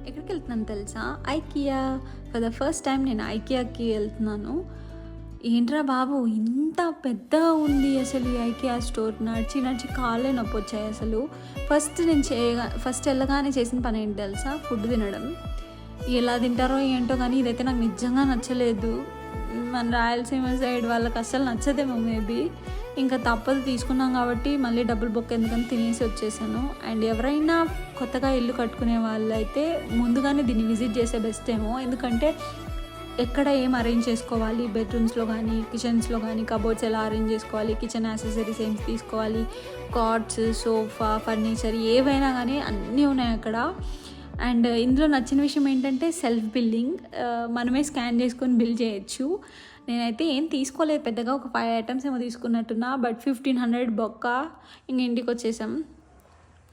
ఎక్కడికి వెళ్తున్నాను తెలుసా? IKEA. For the first time నేను ఐకియాకి వెళ్తున్నాను. ఏంట్రా బాబు ఇంత పెద్దగా ఉంది అసలు ఈ ఐకియా స్టోర్. నడిచి నడిచి కాళ్ళే నొప్పి వచ్చాయి అసలు. ఫస్ట్ వెళ్ళగానే చేసిన పని ఏంటి తెలుసా? ఫుడ్ తినడం. ఎలా తింటారో ఏంటో కానీ ఇదైతే నాకు నిజంగా నచ్చలేదు. మన రాయలసీమ సైడ్ వాళ్ళకి అస్సలు నచ్చదేమో మేబీ. ఇంకా తప్పదు, తీసుకున్నాం కాబట్టి మళ్ళీ డబ్బులు బొక్క ఎందుకని తినేసి వచ్చేసాను. అండ్ ఎవరైనా కొత్తగా ఇల్లు కట్టుకునే వాళ్ళు అయితే ముందుగానే దీన్ని విజిట్ చేసే బెస్ట్ ఏమో. ఎందుకంటే ఎక్కడ ఏం అరేంజ్ చేసుకోవాలి, బెడ్రూమ్స్లో కానీ కిచెన్స్లో కానీ కబోర్డ్స్ ఎలా అరేంజ్ చేసుకోవాలి, కిచెన్ యాక్సెసరీస్ ఏం తీసుకోవాలి, కార్డ్స్, సోఫా, ఫర్నిచర్ ఏవైనా కానీ అన్నీ ఉన్నాయి అక్కడ. అండ్ ఇందులో నచ్చిన విషయం ఏంటంటే సెల్ఫ్ బిల్లింగ్. మనమే స్కాన్ చేసుకొని బిల్ చేయొచ్చు. నేనైతే ఏం తీసుకోలేదు పెద్దగా, ఒక 5 ఐటమ్స్ ఏమో తీసుకున్నట్టున్నా. బట్ 1500 బొక్క. ఇంక ఇంటికి వచ్చేసాం.